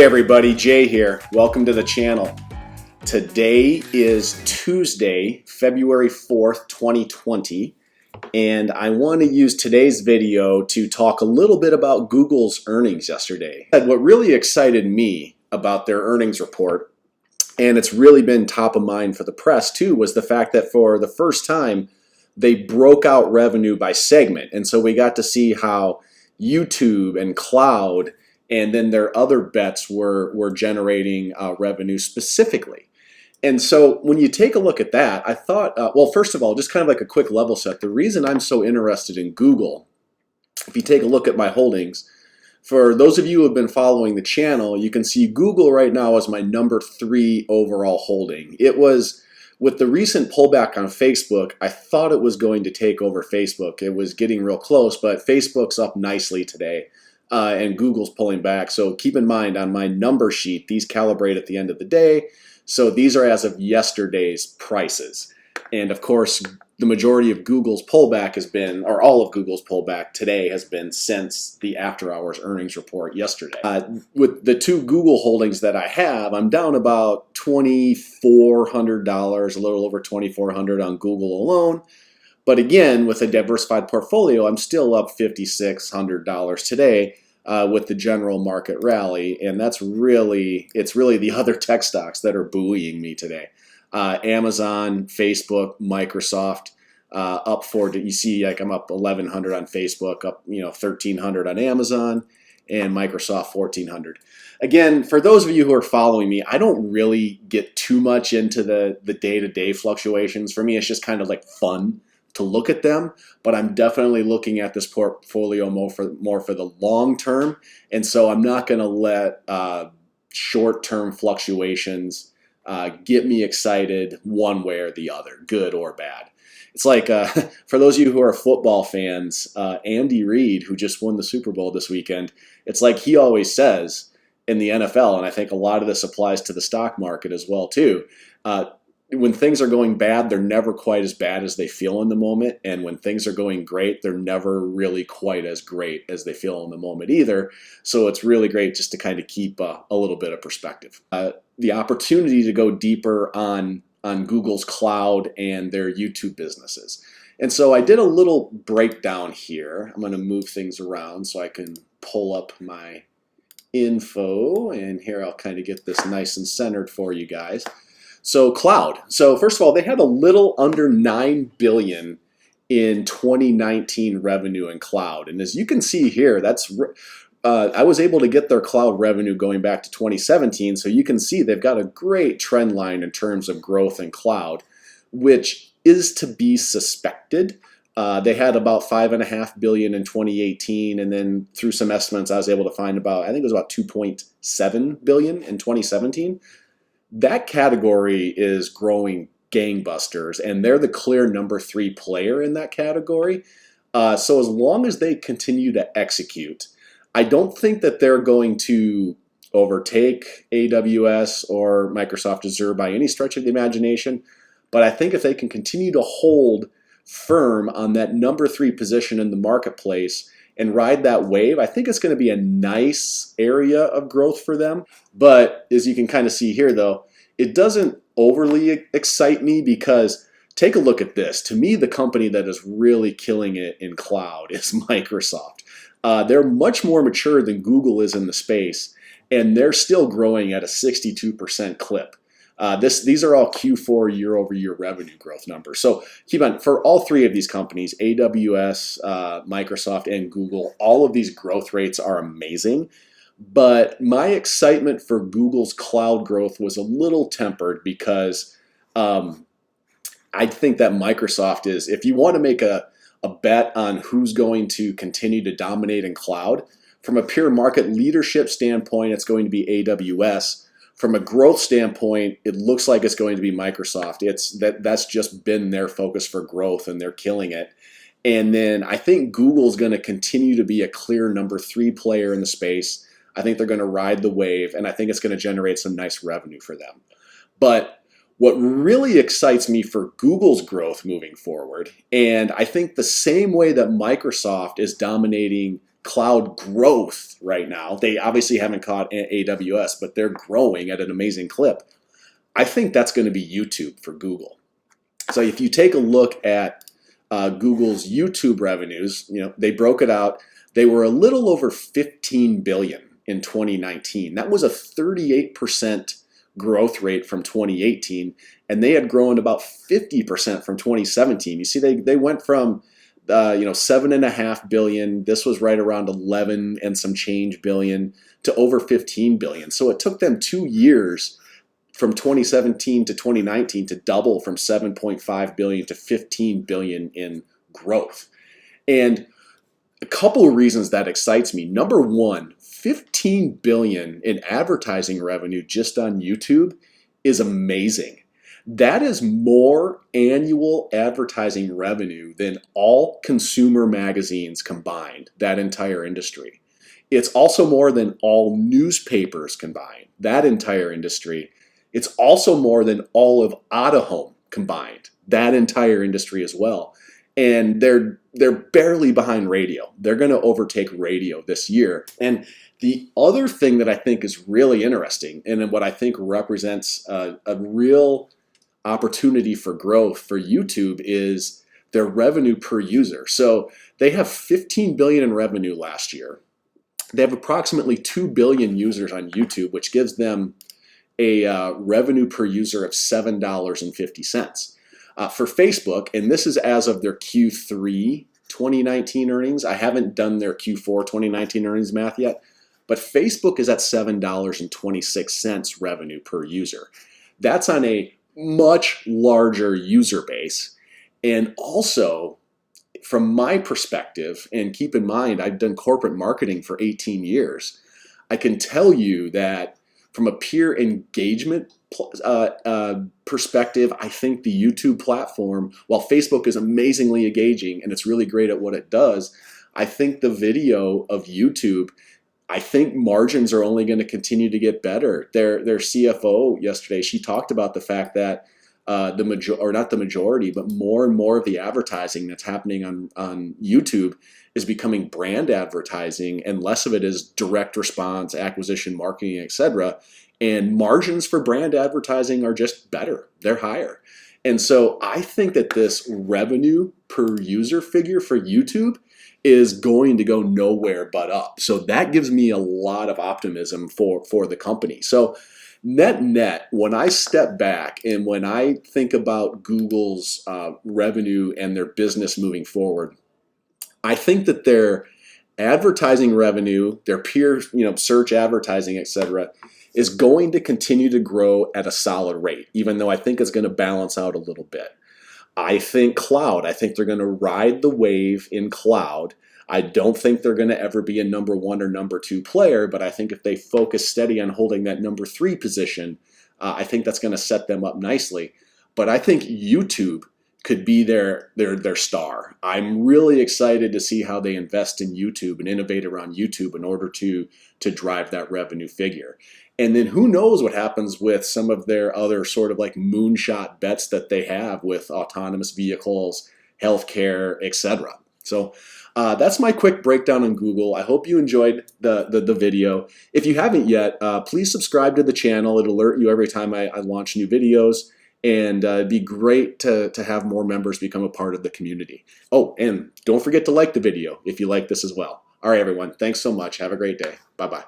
Hey everybody, Jay here. Welcome to the channel. Today is Tuesday, February 4th, 2020, and I want to use today's video to talk a little bit about Google's earnings yesterday. What really excited me about their earnings report, and it's really been top of mind for the press too, was the fact that for the first time they broke out revenue by segment. And so we got to see how YouTube and cloud and then their other bets were generating revenue specifically. And so when you take a look at that, I thought, well, first of all, just kind of like a quick level set, the reason I'm so interested in Google, if you take a look at my holdings, for those of you who have been following the channel, you can see Google right now is my number 3 overall holding. It was, with the recent pullback on Facebook, I thought it was going to take over Facebook. It was getting real close, but Facebook's up nicely today. And Google's pulling back. So keep in mind on my number sheet, these calibrate at the end of the day. So these are as of yesterday's prices. And of course, the majority of Google's pullback has been, or all of Google's pullback today has been since the after hours earnings report yesterday. With the 2 Google holdings that I have, I'm down about $2,400, a little over $2,400 on Google alone. But again, with a diversified portfolio, I'm still up $5,600 today with the general market rally, and it's really the other tech stocks that are buoying me today. Amazon, Facebook, Microsoft, up for, you see, like I'm up 1,100 on Facebook, up 1,300 on Amazon, and Microsoft 1,400. Again, for those of you who are following me, I don't really get too much into the day-to-day fluctuations. For me, it's just kind of like fun to look at them, but I'm definitely looking at this portfolio more for the long term, and so I'm not going to let short-term fluctuations get me excited one way or the other, good or bad. It's like, for those of you who are football fans, Andy Reid, who just won the Super Bowl this weekend, it's like he always says in the NFL, and I think a lot of this applies to the stock market as well too, when things are going bad, they're never quite as bad as they feel in the moment. And when things are going great, they're never really quite as great as they feel in the moment either. So it's really great just to kind of keep a little bit of perspective. The opportunity to go deeper on Google's cloud and their YouTube businesses. And so I did a little breakdown here. I'm going to move things around so I can pull up my info. And here I'll kind of get this nice and centered for you guys. So cloud. So first of all, they had a little under $9 billion in 2019 revenue in cloud. And as you can see here, that's I was able to get their cloud revenue going back to 2017. So you can see they've got a great trend line in terms of growth in cloud, which is to be suspected. They had about $5.5 billion in 2018, and then through some estimates, I was able to find about, I think it was about $2.7 billion in 2017. That category is growing gangbusters, and they're the clear number 3 player in that category. So as long as they continue to execute, I don't think that they're going to overtake AWS or Microsoft Azure by any stretch of the imagination. But I think if they can continue to hold firm on that number 3 position in the marketplace and ride that wave, I think it's going to be a nice area of growth for them. But as you can kind of see here, though, it doesn't overly excite me because take a look at this. To me, the company that is really killing it in cloud is Microsoft. They're much more mature than Google is in the space, and they're still growing at a 62% clip. These are all Q4 year-over-year revenue growth numbers. So keep on, for all 3 of these companies, AWS, Microsoft, and Google, all of these growth rates are amazing. But my excitement for Google's cloud growth was a little tempered because I think that Microsoft is, if you want to make a bet on who's going to continue to dominate in cloud, from a pure market leadership standpoint, it's going to be AWS. From a growth standpoint, it looks like it's going to be Microsoft. That's just been their focus for growth, and they're killing it. And then I think Google's going to continue to be a clear number 3 player in the space. I think they're going to ride the wave, and I think it's going to generate some nice revenue for them. But what really excites me for Google's growth moving forward, and I think the same way that Microsoft is dominating cloud growth right now. They obviously haven't caught AWS, but they're growing at an amazing clip. I think that's going to be YouTube for Google. So if you take a look at Google's YouTube revenues, they broke it out. They were a little over 15 billion in 2019. That was a 38% growth rate from 2018, and they had grown about 50% from 2017. You see, they went from 7.5 billion. This was right around 11 and some change billion to over 15 billion. So it took them 2 years from 2017 to 2019 to double from 7.5 billion to 15 billion in growth. And a couple of reasons that excites me. Number one, 15 billion in advertising revenue just on YouTube is amazing. That is more annual advertising revenue than all consumer magazines combined, that entire industry. It's also more than all newspapers combined, that entire industry. It's also more than all of Out-of-Home combined, that entire industry as well. And they're barely behind radio. They're going to overtake radio this year. And the other thing that I think is really interesting, and what I think represents a real opportunity for growth for YouTube, is their revenue per user. So they have 15 billion in revenue last year. They have approximately 2 billion users on YouTube, which gives them a revenue per user of $7.50. For Facebook, and this is as of their Q3 2019 earnings. I haven't done their Q4 2019 earnings math yet, but Facebook is at $7.26 revenue per user. That's on a much larger user base. And also, from my perspective, and keep in mind, I've done corporate marketing for 18 years, I can tell you that from a peer engagement perspective, I think the YouTube platform, while Facebook is amazingly engaging and it's really great at what it does, I think the video of YouTube, I think margins are only going to continue to get better. Their CFO yesterday, she talked about the fact that not the majority, but more and more of the advertising that's happening on YouTube is becoming brand advertising, and less of it is direct response, acquisition, marketing, etc. And margins for brand advertising are just better. They're higher. And so I think that this revenue per user figure for YouTube is going to go nowhere but up. So that gives me a lot of optimism for the company. So net, when I step back and when I think about Google's revenue and their business moving forward, I think that their advertising revenue, their peer, search advertising, etc., is going to continue to grow at a solid rate, even though I think it's going to balance out a little bit. I think they're going to ride the wave in cloud. I don't think they're going to ever be a number one or number two player, but I think if they focus steady on holding that number three position, I think that's going to set them up nicely. But I think YouTube could be their star. I'm really excited to see how they invest in YouTube and innovate around YouTube in order to drive that revenue figure. And then who knows what happens with some of their other sort of like moonshot bets that they have with autonomous vehicles, healthcare, etc. So that's my quick breakdown on Google. I hope you enjoyed the video. If you haven't yet, please subscribe to the channel. It'll alert you every time I launch new videos. And it'd be great to have more members become a part of the community. Oh, and don't forget to like the video if you like this as well. All right, everyone. Thanks so much. Have a great day. Bye-bye.